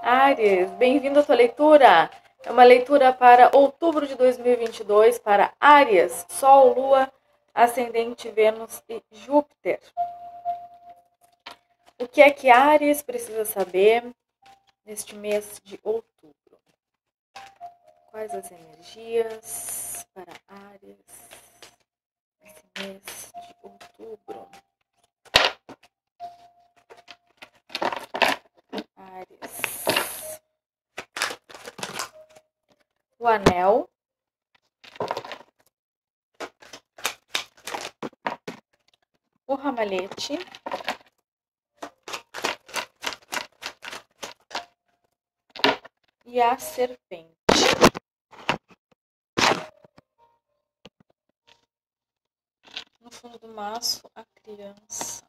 Áries, bem-vindo à tua leitura. É uma leitura para outubro de 2022 para Áries, Sol, Lua, Ascendente, Vênus e Júpiter. O que é que Áries precisa saber neste mês de outubro? Quais as energias para Áries nesse mês de outubro? Áries. O anel. O ramalhete. E a serpente. No fundo do maço, a criança.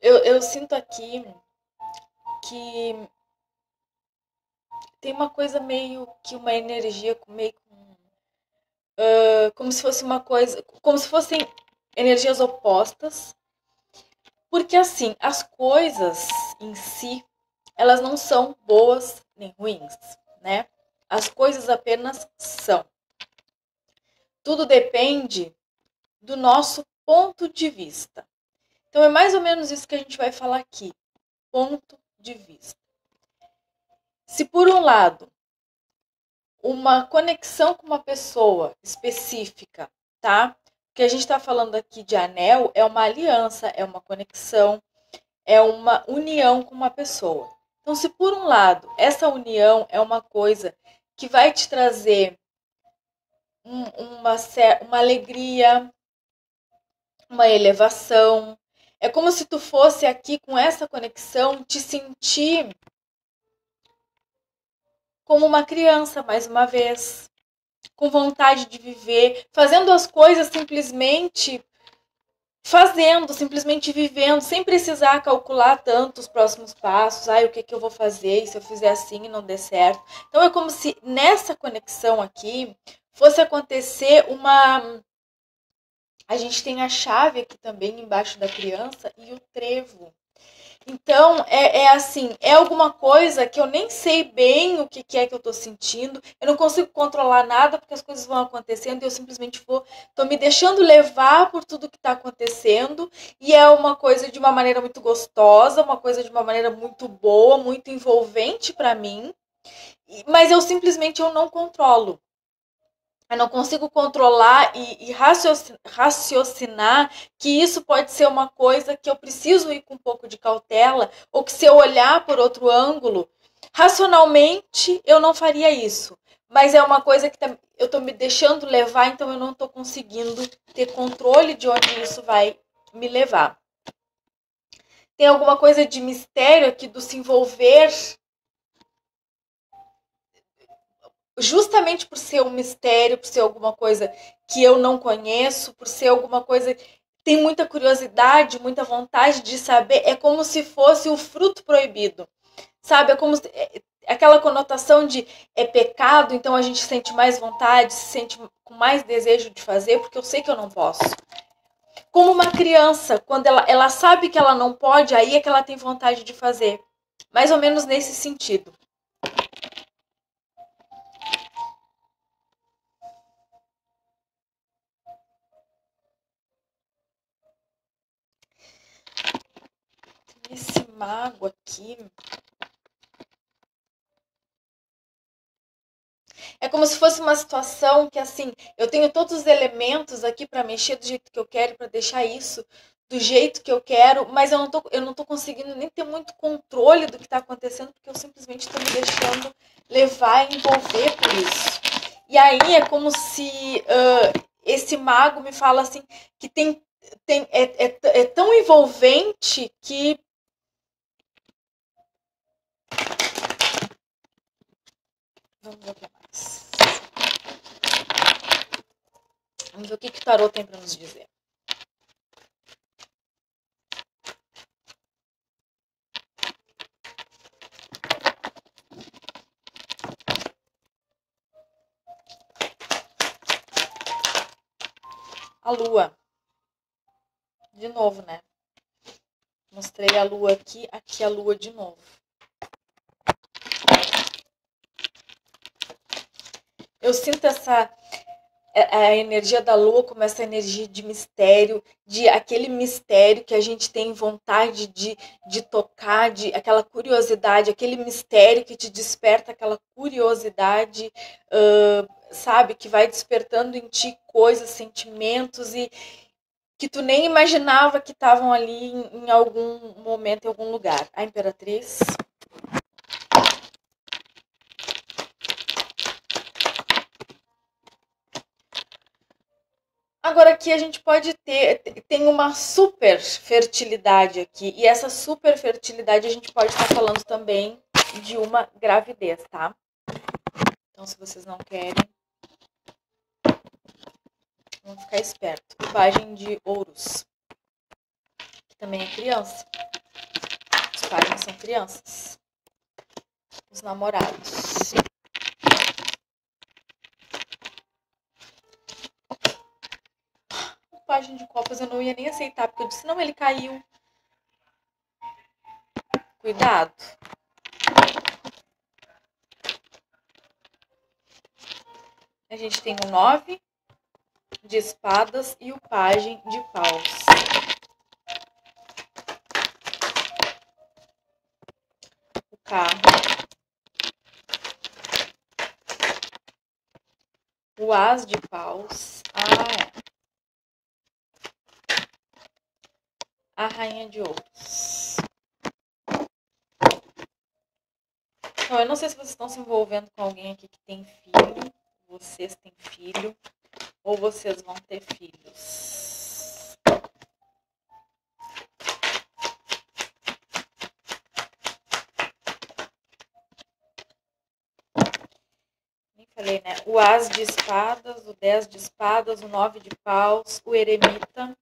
Eu sinto aqui que tem uma coisa meio que uma energia meio como se fosse uma coisa, como se fossem energias opostas, porque assim, as coisas em si, elas não são boas nem ruins, né? As coisas apenas são. Tudo depende do nosso ponto de vista. Então é mais ou menos isso que a gente vai falar aqui, ponto de vista. Se por um lado uma conexão com uma pessoa específica, tá? Porque a gente está falando aqui de anel, é uma aliança, é uma conexão, é uma união com uma pessoa. Então, se por um lado essa união é uma coisa que vai te trazer uma alegria, uma elevação, é como se tu fosse aqui com essa conexão te sentir como uma criança mais uma vez, com vontade de viver, fazendo as coisas simplesmente vivendo, sem precisar calcular tanto os próximos passos. O que eu vou fazer? E se eu fizer assim e não der certo? Então é como se nessa conexão aqui fosse acontecer uma... A gente tem a chave aqui também embaixo da criança e o trevo. Então, assim, é alguma coisa que eu nem sei bem o que é que eu tô sentindo, eu não consigo controlar nada porque as coisas vão acontecendo e eu simplesmente tô me deixando levar por tudo que tá acontecendo, e é uma coisa de uma maneira muito gostosa, uma coisa de uma maneira muito boa, muito envolvente para mim, mas eu não controlo. Eu não consigo controlar e raciocinar que isso pode ser uma coisa que eu preciso ir com um pouco de cautela, ou que se eu olhar por outro ângulo, racionalmente eu não faria isso. Mas é uma coisa que eu estou me deixando levar, então eu não estou conseguindo ter controle de onde isso vai me levar. Tem alguma coisa de mistério aqui do se envolver, justamente por ser um mistério, por ser alguma coisa que eu não conheço, por ser alguma coisa que tem muita curiosidade, muita vontade de saber, é como se fosse o fruto proibido, sabe? É como se, aquela conotação de é pecado, então a gente sente mais vontade, se sente com mais desejo de fazer, porque eu sei que eu não posso. Como uma criança, quando ela sabe que ela não pode, aí é que ela tem vontade de fazer. Mais ou menos nesse sentido. Esse mago aqui... É como se fosse uma situação que, assim, eu tenho todos os elementos aqui para mexer do jeito que eu quero, para deixar isso do jeito que eu quero, mas eu não tô conseguindo nem ter muito controle do que está acontecendo, porque eu simplesmente estou me deixando levar e envolver por isso. E aí é como se esse mago me fala assim, que é tão envolvente que... Vamos ver o que mais. Vamos ver o que o tarô tem para nos dizer. a lua. De novo, né? Mostrei a lua aqui a lua de novo. Eu sinto a energia da lua como essa energia de mistério, de aquele mistério que a gente tem vontade de tocar, de aquela curiosidade, aquele mistério que te desperta aquela curiosidade, sabe? Que vai despertando em ti coisas, sentimentos e que tu nem imaginava que estavam ali em algum momento, em algum lugar. A Imperatriz. Agora aqui a gente pode tem uma super fertilidade aqui, e essa super fertilidade a gente pode estar falando também de uma gravidez, tá? Então se vocês não querem, vamos ficar esperto. Página de ouros, que também é criança. Os páginas são crianças. Os namorados. Página de copas eu não ia nem aceitar, porque eu disse, não, ele caiu. Cuidado. A gente tem o 9 de espadas e o pajem de paus. O carro. O as de paus. A rainha de ouros. Então, eu não sei se vocês estão se envolvendo com alguém aqui que tem filho. Vocês têm filho. Ou vocês vão ter filhos. Nem falei, né? O as de espadas, o 10 de espadas, o 9 de paus, o eremita.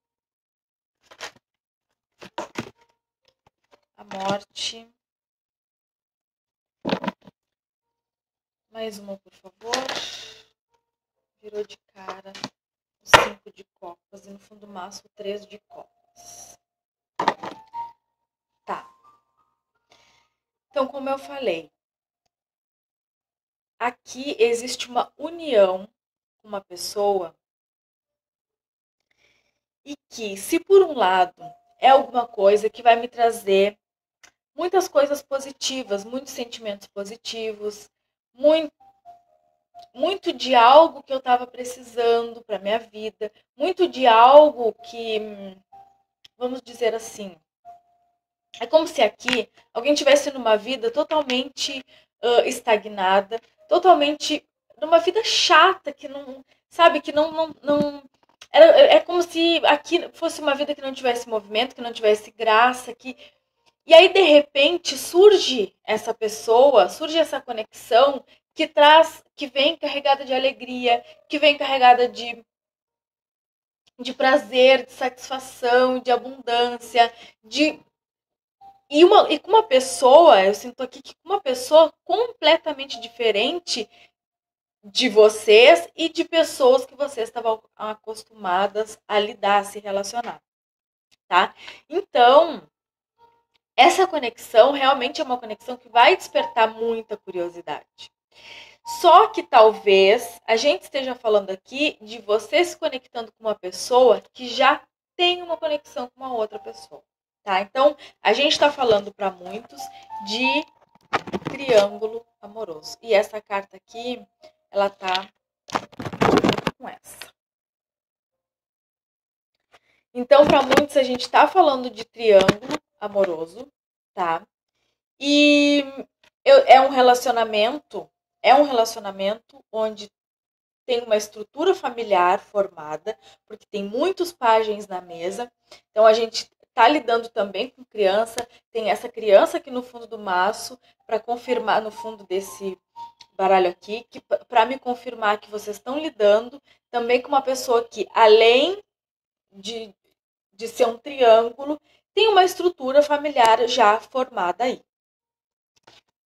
A morte. Mais uma, por favor. Virou de cara o 5 de copas. E no fundo do maço, o 3 de copas. Tá. Então, como eu falei, aqui existe uma união com uma pessoa e que, se por um lado é alguma coisa que vai me trazer muitas coisas positivas, muitos sentimentos positivos, muito de algo que eu estava precisando para minha vida, muito de algo que, vamos dizer assim, é como se aqui alguém tivesse numa vida totalmente estagnada, totalmente numa vida chata, que não, sabe, que não é como se aqui fosse uma vida que não tivesse movimento, que não tivesse graça, e aí de repente surge essa pessoa, surge essa conexão que vem carregada de alegria, que vem carregada de prazer, de satisfação, de abundância, e com uma pessoa, eu sinto aqui que com uma pessoa completamente diferente de vocês e de pessoas que vocês estavam acostumadas a lidar, a se relacionar, tá? Então, essa conexão realmente é uma conexão que vai despertar muita curiosidade. Só que talvez a gente esteja falando aqui de você se conectando com uma pessoa que já tem uma conexão com uma outra pessoa, tá? Então, a gente está falando para muitos de triângulo amoroso. E essa carta aqui, ela tá com essa. Então, para muitos, a gente está falando de triângulo amoroso, tá? E é um relacionamento onde tem uma estrutura familiar formada, porque tem muitos pajens na mesa. Então, a gente está lidando também com criança. Tem essa criança aqui no fundo do maço, para confirmar no fundo desse baralho aqui, para me confirmar que vocês estão lidando também com uma pessoa que, além de ser um triângulo, tem uma estrutura familiar já formada aí.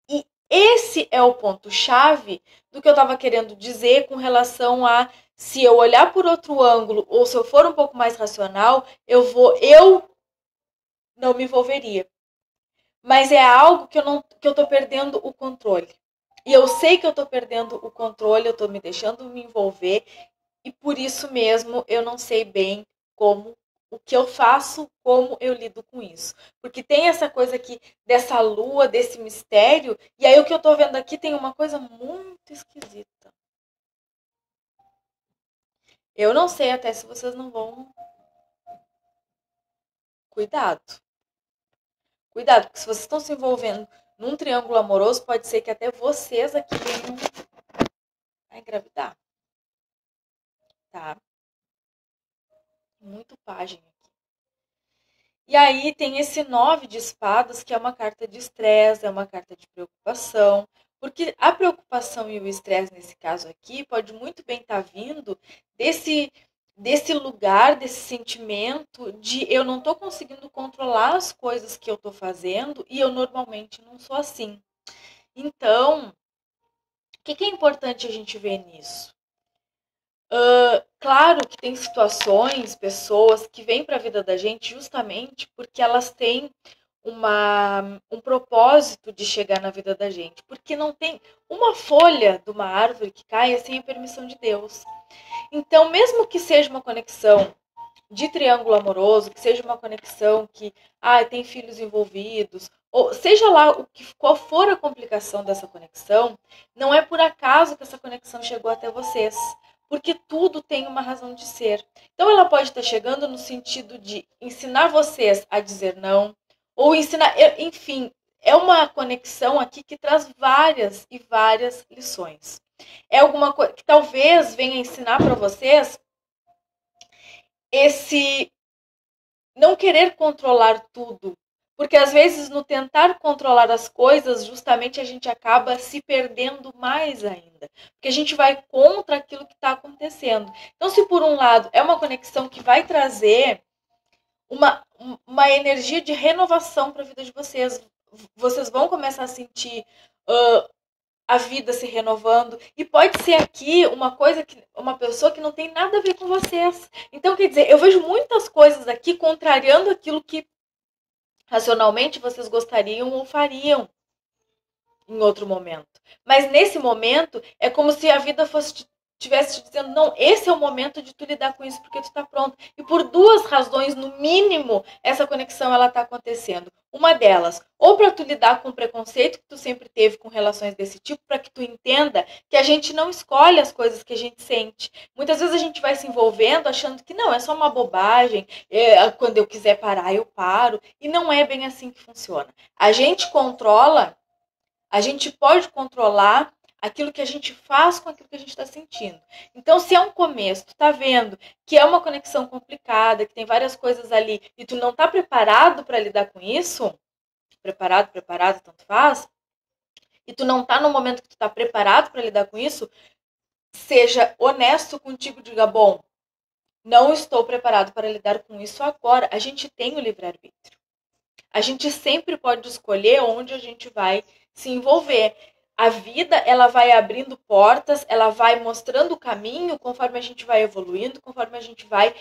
E esse é o ponto-chave do que eu estava querendo dizer com relação a Se eu olhar por outro ângulo, ou se eu for um pouco mais racional, eu não me envolveria. Mas é algo que eu tô perdendo o controle. E eu sei que eu tô perdendo o controle, eu tô me deixando me envolver, e por isso mesmo eu não sei bem como o que eu faço, como eu lido com isso. Porque tem essa coisa aqui dessa lua, desse mistério, e aí o que eu tô vendo aqui tem uma coisa muito esquisita. Eu não sei até se vocês não vão. Cuidado. Cuidado, porque se vocês estão se envolvendo num triângulo amoroso, pode ser que até vocês aqui venham a engravidar. Tá? Muito pajem aqui. E aí tem esse 9 de espadas, que é uma carta de estresse, é uma carta de preocupação. Porque a preocupação e o estresse, nesse caso aqui, pode muito bem estar vindo desse lugar, desse sentimento de eu não estou conseguindo controlar as coisas que eu estou fazendo e eu normalmente não sou assim. Então, o que é importante a gente ver nisso? Claro que tem situações, pessoas que vêm para a vida da gente justamente porque elas têm um propósito de chegar na vida da gente. Porque não tem uma folha de uma árvore que caia sem a permissão de Deus. Então, mesmo que seja uma conexão de triângulo amoroso, que seja uma conexão que tem filhos envolvidos, ou seja lá qual for a complicação dessa conexão, não é por acaso que essa conexão chegou até vocês. Porque tudo tem uma razão de ser. Então ela pode estar chegando no sentido de ensinar vocês a dizer não, ou ensinar, enfim, é uma conexão aqui que traz várias e várias lições. É alguma coisa que talvez venha ensinar para vocês esse não querer controlar tudo. Porque às vezes no tentar controlar as coisas, justamente a gente acaba se perdendo mais ainda. Porque a gente vai contra aquilo que está acontecendo. Então, se por um lado é uma conexão que vai trazer uma energia de renovação para a vida de vocês, vocês vão começar a sentir a vida se renovando. E pode ser aqui uma pessoa que não tem nada a ver com vocês. Então, quer dizer, eu vejo muitas coisas aqui contrariando aquilo que racionalmente vocês gostariam ou fariam em outro momento. Mas nesse momento é como se a vida tivesse te dizendo, não, esse é o momento de tu lidar com isso porque tu tá pronto. E por duas razões, no mínimo, essa conexão ela tá acontecendo. Uma delas, ou para tu lidar com o preconceito que tu sempre teve com relações desse tipo, para que tu entenda que a gente não escolhe as coisas que a gente sente. Muitas vezes a gente vai se envolvendo achando que não, é só uma bobagem, quando eu quiser parar, eu paro. E não é bem assim que funciona. A gente pode controlar aquilo que a gente faz com aquilo que a gente está sentindo. Então, se é um começo, tu tá vendo que é uma conexão complicada, que tem várias coisas ali, e tu não tá preparado para lidar com isso, preparado, tanto faz, e tu não tá no momento que tu tá preparado para lidar com isso, seja honesto contigo, diga, bom, não estou preparado para lidar com isso agora. A gente tem o livre-arbítrio. A gente sempre pode escolher onde a gente vai se envolver. A vida, ela vai abrindo portas, ela vai mostrando o caminho conforme a gente vai evoluindo, conforme a gente vai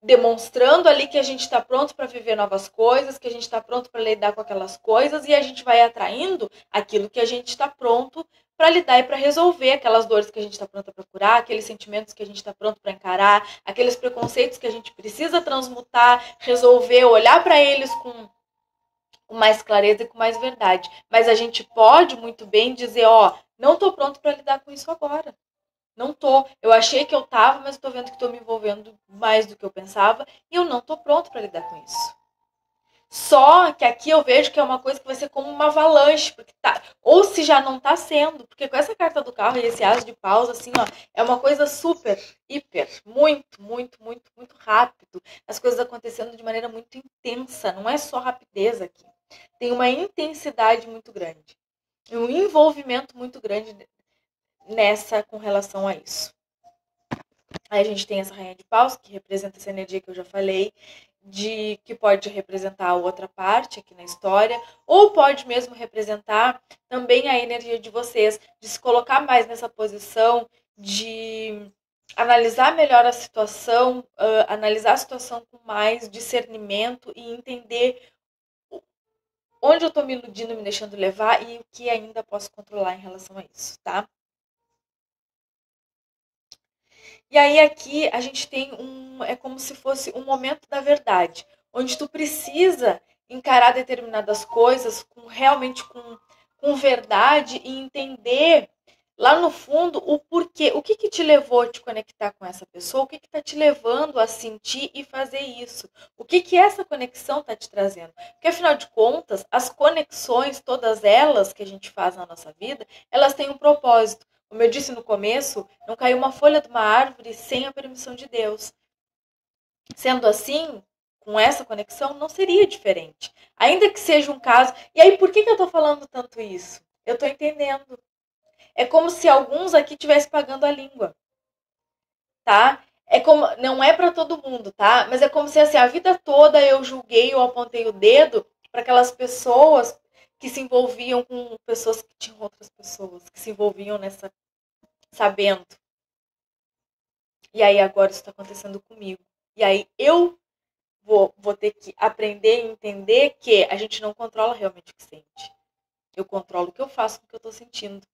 demonstrando ali que a gente está pronto para viver novas coisas, que a gente está pronto para lidar com aquelas coisas, e a gente vai atraindo aquilo que a gente está pronto para lidar e para resolver, aquelas dores que a gente está pronto para curar, aqueles sentimentos que a gente está pronto para encarar, aqueles preconceitos que a gente precisa transmutar, resolver, olhar para eles com mais clareza e com mais verdade. Mas a gente pode muito bem dizer, não tô pronto para lidar com isso agora. Não tô. Eu achei que eu tava, mas tô vendo que tô me envolvendo mais do que eu pensava e eu não tô pronto para lidar com isso. Só que aqui eu vejo que é uma coisa que vai ser como uma avalanche, porque tá, ou se já não tá sendo, porque com essa carta do carro e esse as de paus, assim, é uma coisa super, hiper, muito, muito, muito, muito rápido. As coisas acontecendo de maneira muito intensa, não é só rapidez aqui. Tem uma intensidade muito grande, um envolvimento muito grande nessa com relação a isso. Aí a gente tem essa rainha de paus, que representa essa energia que eu já falei, que pode representar a outra parte aqui na história, ou pode mesmo representar também a energia de vocês, de se colocar mais nessa posição de analisar melhor a situação, analisar a situação com mais discernimento e entender onde eu estou me iludindo, me deixando levar e o que ainda posso controlar em relação a isso, tá? E aí aqui a gente tem é como se fosse um momento da verdade, onde tu precisa encarar determinadas coisas realmente com verdade e entender lá no fundo o porquê, o que que te levou a te conectar com essa pessoa, o que que está te levando a sentir e fazer isso, o que que essa conexão está te trazendo. Porque afinal de contas, as conexões, todas elas que a gente faz na nossa vida, elas têm um propósito. Como eu disse no começo, não caiu uma folha de uma árvore sem a permissão de Deus. Sendo assim, com essa conexão, não seria diferente. Ainda que seja um caso. E aí, por que eu estou falando tanto isso? Eu estou entendendo. É como se alguns aqui estivessem pagando a língua, tá? É como, não é para todo mundo, tá? Mas é como se assim, a vida toda eu julguei ou apontei o dedo para aquelas pessoas que se envolviam com pessoas que tinham outras pessoas, que se envolviam nessa, sabendo. E aí agora isso está acontecendo comigo. E aí eu vou ter que aprender e entender que a gente não controla realmente o que sente. Eu controlo o que eu faço com o que eu estou sentindo.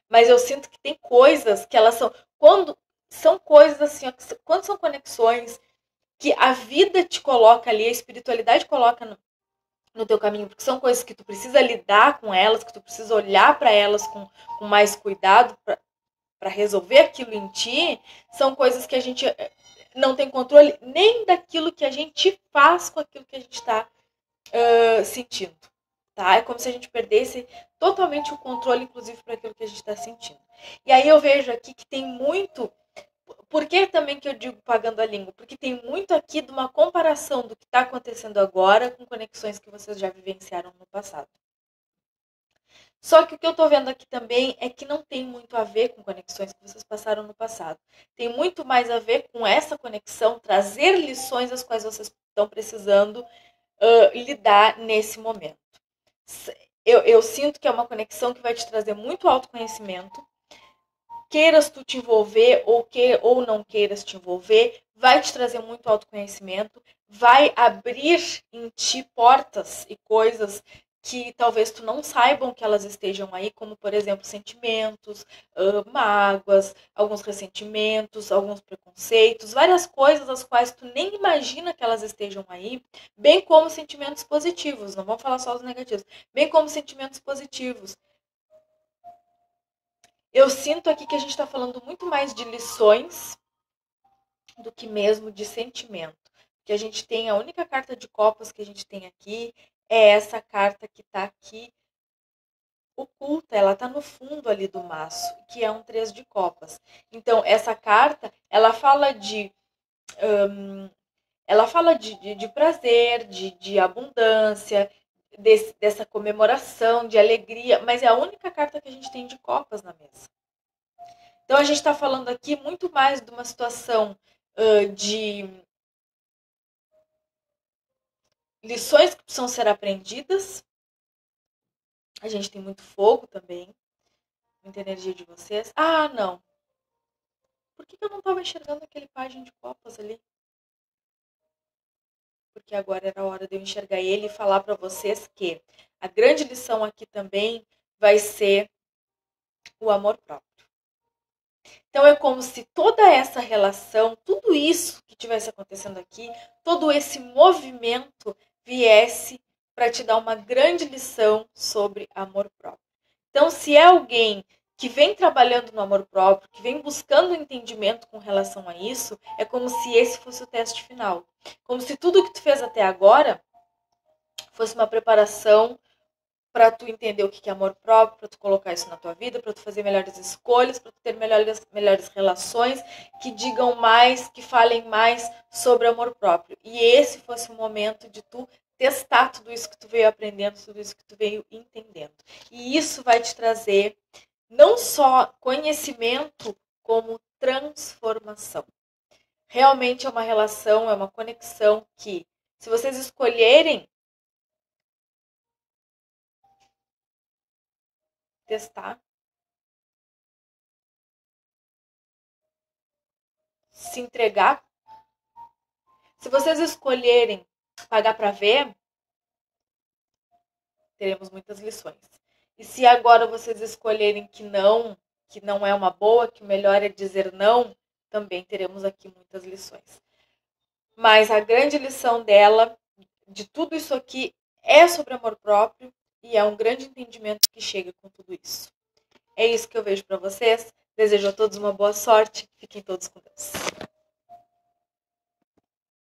Mas eu sinto que tem coisas que elas são. Quando são coisas assim, ó, quando são conexões que a vida te coloca ali, a espiritualidade coloca no teu caminho, porque são coisas que tu precisa lidar com elas, que tu precisa olhar para elas com mais cuidado para resolver aquilo em ti, são coisas que a gente não tem controle nem daquilo que a gente faz com aquilo que a gente está sentindo. Tá? É como se a gente perdesse totalmente o controle, inclusive, para aquilo que a gente está sentindo. E aí eu vejo aqui que tem muito. Por que também que eu digo pagando a língua? Porque tem muito aqui de uma comparação do que está acontecendo agora com conexões que vocês já vivenciaram no passado. Só que o que eu estou vendo aqui também é que não tem muito a ver com conexões que vocês passaram no passado. Tem muito mais a ver com essa conexão, trazer lições as quais vocês estão precisando lidar nesse momento. Eu sinto que é uma conexão que vai te trazer muito autoconhecimento. Queiras tu te envolver ou não queiras te envolver, vai te trazer muito autoconhecimento, vai abrir em ti portas e coisas que talvez tu não saibam que elas estejam aí, como por exemplo sentimentos, mágoas, alguns ressentimentos, alguns preconceitos, várias coisas as quais tu nem imagina que elas estejam aí, bem como sentimentos positivos, não vamos falar só os negativos, bem como sentimentos positivos. Eu sinto aqui que a gente está falando muito mais de lições do que mesmo de sentimento. Que a gente tem, a única carta de copas que a gente tem aqui é essa carta que está aqui oculta, ela está no fundo ali do maço, que é um 3 de copas. Então, essa carta, ela fala de prazer, de abundância, dessa comemoração, de alegria, mas é a única carta que a gente tem de copas na mesa. Então a gente está falando aqui muito mais de uma situação de lições que precisam ser aprendidas. A gente tem muito fogo também, muita energia de vocês. Ah, não. Por que eu não estava enxergando aquele página de copas ali? Porque agora era a hora de eu enxergar ele e falar para vocês que a grande lição aqui também vai ser o amor próprio. Então é como se toda essa relação, tudo isso que tivesse acontecendo aqui, todo esse movimento viesse para te dar uma grande lição sobre amor próprio. Então, se é alguém que vem trabalhando no amor próprio, que vem buscando entendimento com relação a isso, é como se esse fosse o teste final. Como se tudo que tu fez até agora fosse uma preparação para tu entender o que é amor próprio, para tu colocar isso na tua vida, para tu fazer melhores escolhas, para tu ter melhores relações que digam mais, que falem mais sobre amor próprio. E esse fosse o momento de tu testar tudo isso que tu veio aprendendo, tudo isso que tu veio entendendo. E isso vai te trazer não só conhecimento, como transformação. Realmente é uma relação, é uma conexão que, se vocês escolherem testar, se entregar, se vocês escolherem pagar para ver, teremos muitas lições. E se agora vocês escolherem que não é uma boa, que o melhor é dizer não, também teremos aqui muitas lições. Mas a grande lição dela, de tudo isso aqui, é sobre amor próprio e é um grande entendimento que chega com tudo isso. É isso que eu vejo para vocês. Desejo a todos uma boa sorte. Fiquem todos com Deus.